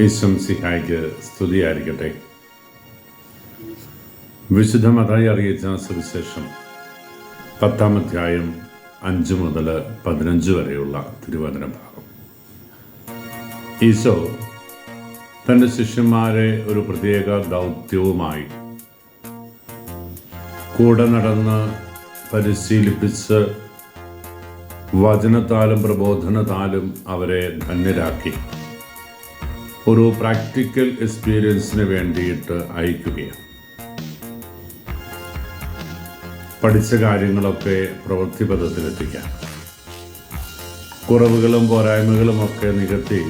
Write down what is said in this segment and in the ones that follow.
ഈശംസിഹായ്ക്ക് സ്തുതിയായിരിക്കട്ടെ. വിശുദ്ധ മത്തായി അറിയിച്ച സുവിശേഷം 10-ാം അധ്യായം 5 മുതൽ 15 വരെയുള്ള തിരുവചന ഭാഗം. ഈശോ തൻ്റെ ശിഷ്യന്മാരെ ഒരു പ്രത്യേക ദൗത്യവുമായി കൂടെ നടന്ന് പരിശീലിപ്പിച്ച് വചനത്താലും പ്രബോധനത്താലും അവരെ ധന്യരാക്കി ഒരു പ്രാക്ടിക്കൽ എക്സ്പീരിയൻസിന് വേണ്ടിയിട്ട് അയക്കുകയാണ്. പഠിച്ച കാര്യങ്ങളൊക്കെ പ്രവൃത്തിപഥത്തിലെത്തിക്കാൻ, കുറവുകളും പോരായ്മകളുമൊക്കെ നികത്തി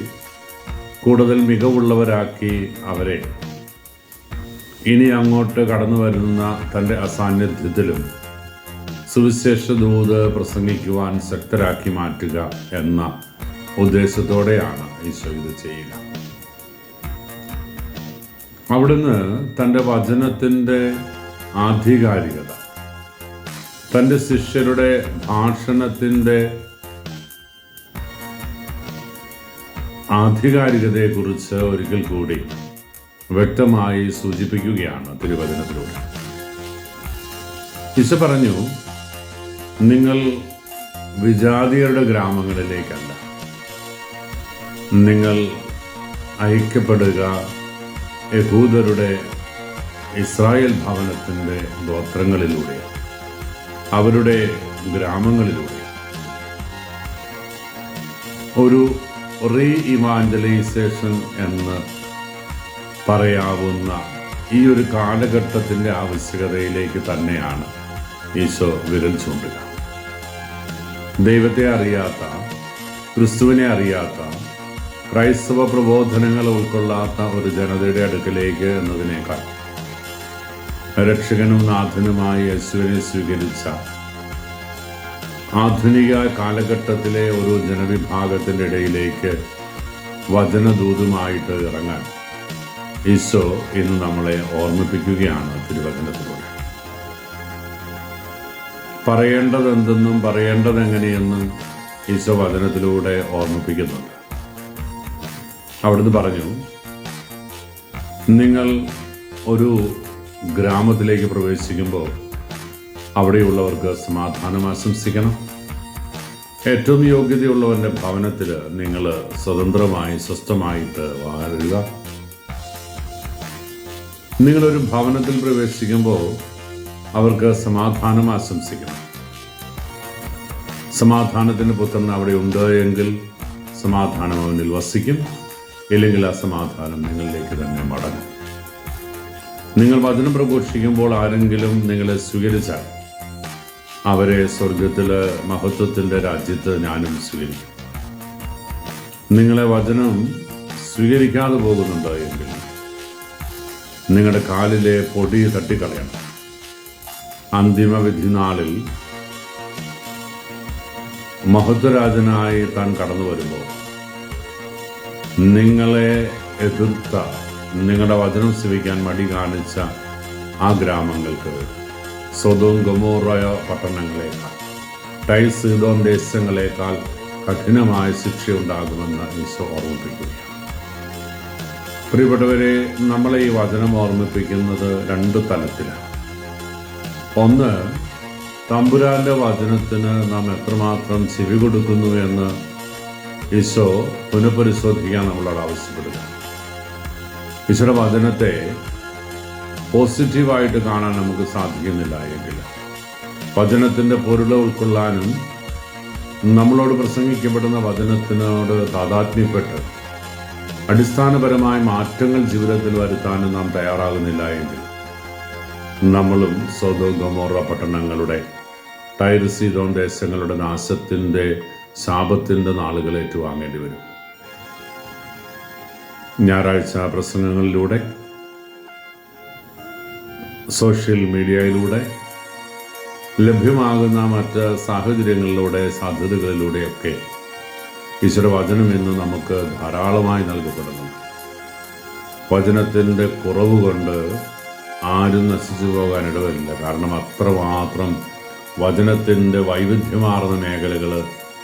കൂടുതൽ മികവുള്ളവരാക്കി അവരെ ഇനി അങ്ങോട്ട് കടന്നു വരുന്ന തൻ്റെ അസാന്നിധ്യത്തിലും സുവിശേഷ ദൂത് പ്രസംഗിക്കുവാൻ ശക്തരാക്കി മാറ്റുക എന്ന ഉദ്ദേശത്തോടെയാണ് ഈശോ ഇത് ചെയ്യുക. അവിടുന്ന് തൻ്റെ വചനത്തിൻ്റെ ആധികാരികത, തൻ്റെ ശിഷ്യരുടെ ഭാഷണത്തിൻ്റെ ആധികാരികതയെക്കുറിച്ച് ഒരിക്കൽ കൂടി വ്യക്തമായി സൂചിപ്പിക്കുകയാണ് തിരുവചനത്തിലൂടെ. ഈശോ പറഞ്ഞു, നിങ്ങൾ വിജാതിയരുടെ ഗ്രാമങ്ങളിലേക്കല്ല, നിങ്ങൾ അയക്കപ്പെടുക യഹൂദരുടെ ഇസ്രായേൽ ഭവനത്തിൻ്റെ ഗോത്രങ്ങളിലൂടെ, അവരുടെ ഗ്രാമങ്ങളിലൂടെ. ഒരു റീ ഇവാഞ്ചലൈസേഷൻ എന്ന് പറയാവുന്ന ഈ ഒരു കാലഘട്ടത്തിൻ്റെ ആവശ്യകതയിലേക്ക് തന്നെയാണ് ഈശോ വിരൽ ചൂണ്ടുക. ദൈവത്തെ അറിയാത്ത, ക്രിസ്തുവിനെ അറിയാത്ത, ക്രൈസ്തവ പ്രബോധനങ്ങൾ ഉൾക്കൊള്ളാത്ത ഒരു ജനതയുടെ അടുക്കലേക്ക് എന്നതിനേക്കാൾ രക്ഷകനും നാഥനുമായി യേശുവിനെ സ്വീകരിച്ച ആധുനിക കാലഘട്ടത്തിലെ ഒരു ജനവിഭാഗത്തിൻ്റെ ഇടയിലേക്ക് വചനദൂതുമായിട്ട് ഇറങ്ങാൻ ഈശോ ഇന്ന് നമ്മളെ ഓർമ്മിപ്പിക്കുകയാണ് തിരുവചനത്തിലൂടെ. പറയേണ്ടതെന്തെന്നും പറയേണ്ടതെങ്ങനെയെന്നും ഈശോ വചനത്തിലൂടെ ഓർമ്മിപ്പിക്കുന്നുണ്ട്. അവിടുന്ന് പറഞ്ഞു, നിങ്ങൾ ഒരു ഗ്രാമത്തിലേക്ക് പ്രവേശിക്കുമ്പോൾ അവിടെയുള്ളവർക്ക് സമാധാനം ആശംസിക്കണം. ഏറ്റവും യോഗ്യതയുള്ളവൻ്റെ ഭവനത്തിൽ നിങ്ങൾ സ്വതന്ത്രമായി സ്വസ്ഥമായിട്ട് വാഴുക. നിങ്ങളൊരു ഭവനത്തിൽ പ്രവേശിക്കുമ്പോൾ അവർക്ക് സമാധാനം ആശംസിക്കണം. സമാധാനത്തിൻ്റെ പുത്രൻ അവിടെ ഉണ്ട് എങ്കിൽ സമാധാനം അവനിൽ വസിക്കും, ഇല്ലെങ്കിൽ ആ സമാധാനം നിങ്ങളിലേക്ക് തന്നെ മടങ്ങും. നിങ്ങൾ വചനം പ്രഘോഷിക്കുമ്പോൾ ആരെങ്കിലും നിങ്ങളെ സ്വീകരിച്ചാൽ അവരെ സ്വർഗത്തിൽ മഹത്വത്തിൻ്റെ രാജ്യത്ത് ഞാനും സ്വീകരിക്കും. നിങ്ങളെ വചനം സ്വീകരിക്കാതെ പോകുന്നുണ്ടോ എങ്കിൽ നിങ്ങളുടെ കാലിലെ പൊടി തട്ടിക്കളയണം. അന്തിമ വിധി നാളിൽ മഹത്വരാജനായി താൻ കടന്നു വരുമ്പോൾ നിങ്ങളെ എതിർത്ത, നിങ്ങളുടെ വചനം ശ്രവിക്കാൻ മടി കാണിച്ച ആ ഗ്രാമങ്ങൾക്ക് സൊദോം ഗൊമോറ പട്ടണങ്ങളേക്കാൾ, ടൈർ സീദോൻ ദേശങ്ങളേക്കാൾ കഠിനമായ ശിക്ഷയുണ്ടാകുമെന്ന് ഈശോ ഓർമ്മിപ്പിക്കുകയാണ്. പ്രിയപ്പെട്ടവരെ, നമ്മളെ ഈ വചനം ഓർമ്മിപ്പിക്കുന്നത് 2 തലത്തിലാണ്. ഒന്ന്, തമ്പുരാന്റെ വചനത്തിന് നാം എത്രമാത്രം ചെവി കൊടുക്കുന്നു എന്ന് ഈശോ പുനഃപരിശോധിക്കാൻ നമ്മളോട് ആവശ്യപ്പെടുക. ഈശോയുടെ വചനത്തെ പോസിറ്റീവായിട്ട് കാണാൻ നമുക്ക് സാധിക്കുന്നില്ല എങ്കിൽ വചനത്തിൻ്റെ പൊരുൾ ഉൾക്കൊള്ളാനും നമ്മളോട് പ്രസംഗിക്കപ്പെടുന്ന വചനത്തിനോട് താതാത്മ്യപ്പെട്ട് അടിസ്ഥാനപരമായ മാറ്റങ്ങൾ ജീവിതത്തിൽ വരുത്താനും നാം തയ്യാറാകുന്നില്ല എങ്കിൽ നമ്മളും സൊദോം ഗൊമോറ പട്ടണങ്ങളുടെ, ടൈർ സീദോൻ ദേശങ്ങളുടെ നാശത്തിൻ്റെ ശാപത്തിൻ്റെ നാളുകൾ ഏറ്റുവാങ്ങേണ്ടി വരും. ഞായറാഴ്ച പ്രസംഗങ്ങളിലൂടെ, സോഷ്യൽ മീഡിയയിലൂടെ, ലഭ്യമാകുന്ന മറ്റ് സാഹചര്യങ്ങളിലൂടെ, സാധ്യതകളിലൂടെയൊക്കെ ഈശ്വര വചനം ഇന്ന് നമുക്ക് ധാരാളമായി നൽകപ്പെടുന്നു. വചനത്തിൻ്റെ കുറവ് കൊണ്ട് ആരും നശിച്ചു പോകാൻ ഇടവരില്ല. കാരണം അത്രമാത്രം വചനത്തിൻ്റെ വൈവിധ്യമാർന്ന മേഖലകൾ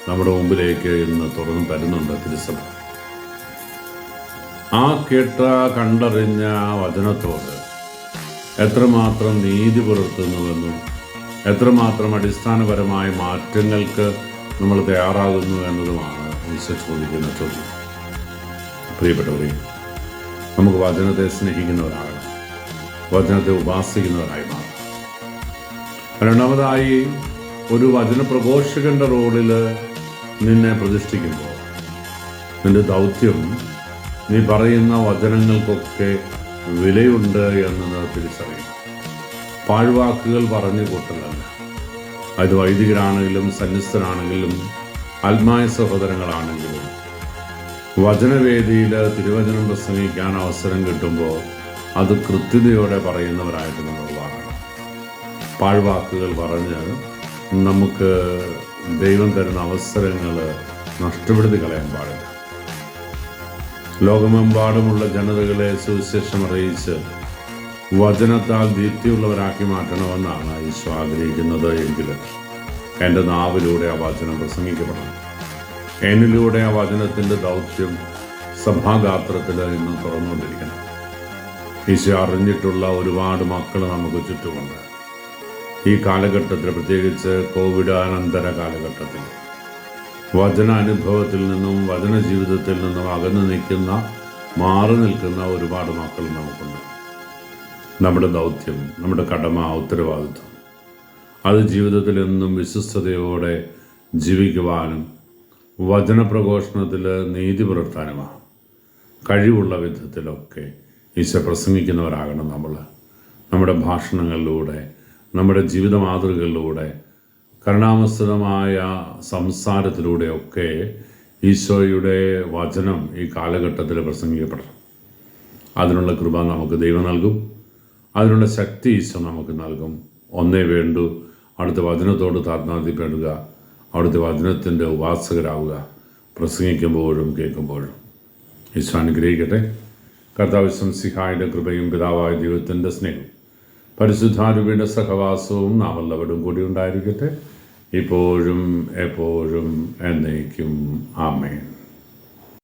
നമ്മുടെ മുമ്പിലേക്ക് ഇന്ന് തുറന്നു തരുന്നുണ്ട് തിരുസഭ. ആ കേട്ട കണ്ടറിഞ്ഞ വചനത്തോട് എത്രമാത്രം നീതി പുലർത്തുന്നുവെന്നും എത്രമാത്രം അടിസ്ഥാനപരമായ മാറ്റങ്ങൾക്ക് നമ്മൾ തയ്യാറാകുന്നു എന്നതുമാണ് ഈശോ ചോദിക്കുന്ന ചോദ്യം. പ്രിയപ്പെട്ടവരെ, നമുക്ക് വചനത്തെ സ്നേഹിക്കുന്നവരാകണം, വചനത്തെ ഉപാസിക്കുന്നവരായി മാറണം. രണ്ടാമതായി, ഒരു വചനപ്രഘോഷകന്റെ റോളിൽ നിന്നെ പ്രതിഷ്ഠിക്കുമ്പോൾ നിന്റെ ദൗത്യം നീ പറയുന്ന വചനങ്ങൾക്കൊക്കെ വിലയുണ്ട് എന്ന് തിരിച്ചറിയണം. പാഴ്വാക്കുകൾ പറഞ്ഞു കൂട്ടലല്ല. അത് വൈദികരാണെങ്കിലും സന്യസ്തരാണെങ്കിലും ആത്മായ സഹോദരങ്ങളാണെങ്കിലും വചനവേദിയിൽ തിരുവചനം പ്രസംഗിക്കാൻ അവസരം കിട്ടുമ്പോൾ അത് കൃത്യതയോടെ പറയുന്നവരായിട്ട് നമ്മൾ വാങ്ങണം. പാഴ്വാക്കുകൾ പറഞ്ഞ് നമുക്ക് ദൈവം തരുന്ന അവസരങ്ങൾ നഷ്ടപ്പെടുത്തി കളയാൻ പാടില്ല. ലോകമെമ്പാടുമുള്ള ജനതകളെ സുവിശേഷം അറിയിച്ച് വചനത്താൽ ദീപ്തിയുള്ളവരാക്കി മാറ്റണമെന്നാണ് ഈശോ ആഗ്രഹിക്കുന്നത്. എങ്കിൽ എൻ്റെ നാവിലൂടെ ആ വചനം പ്രസംഗിക്കപ്പെടണം. എന്നിലൂടെ ആ വചനത്തിൻ്റെ ദൗത്യം സഭാഗാത്രത്തിൽ ഇന്ന് തുറന്നുകൊണ്ടിരിക്കണം. ഈശോ അറിഞ്ഞിട്ടുള്ള ഒരുപാട് മക്കൾ നമുക്ക് ചുറ്റുമുണ്ട്. ഈ കാലഘട്ടത്തിൽ, പ്രത്യേകിച്ച് കോവിഡ് അനന്തര കാലഘട്ടത്തിൽ, വചന അനുഭവത്തിൽ നിന്നും വചന ജീവിതത്തിൽ നിന്നും അകന്നു നിൽക്കുന്ന, മാറി നിൽക്കുന്ന ഒരുപാട് മക്കൾ നമുക്കുണ്ട്. നമ്മുടെ ദൗത്യം, നമ്മുടെ കടമ, ഉത്തരവാദിത്വം അത് ജീവിതത്തിൽ എന്നും വിശ്വസ്തയോടെ ജീവിക്കുവാനും വചനപ്രഘോഷണത്തിൽ നീതി പുലർത്താനുമാണ്. കഴിവുള്ള വിധത്തിലൊക്കെ ഈശോ പ്രസംഗിക്കുന്നവരാകണം നമ്മൾ. നമ്മുടെ ഭാഷണങ്ങളിലൂടെ, നമ്മുടെ ജീവിത മാതൃകകളിലൂടെ, കരുണാമസൃതമായ സംസാരത്തിലൂടെയൊക്കെ ഈശോയുടെ വചനം ഈ കാലഘട്ടത്തിൽ പ്രസംഗിക്കപ്പെടണം. അതിനുള്ള കൃപ നമുക്ക് ദൈവം നൽകും. അതിനുള്ള ശക്തി ഈശോ നമുക്ക് നൽകും. ഒന്നേ വേണ്ടു, അവിടുത്തെ വചനത്തോട് താത്മാർത്ഥ്യപ്പെടുക, അവിടുത്തെ വചനത്തിൻ്റെ ഉപാസകരാവുക, പ്രസംഗിക്കുമ്പോഴും കേൾക്കുമ്പോഴും. ഈശോ അനുഗ്രഹിക്കട്ടെ. കർത്താവ് സംസിഹായുടെ കൃപയും പിതാവായ ദൈവത്തിൻ്റെ സ്നേഹവും പരിശുദ്ധാരൂപിയുടെ സഹവാസവും നാം എല്ലാവരും കൂടി ഉണ്ടായിരിക്കട്ടെ, ഇപ്പോഴും എപ്പോഴും എന്നേക്കും. ആമേൻ.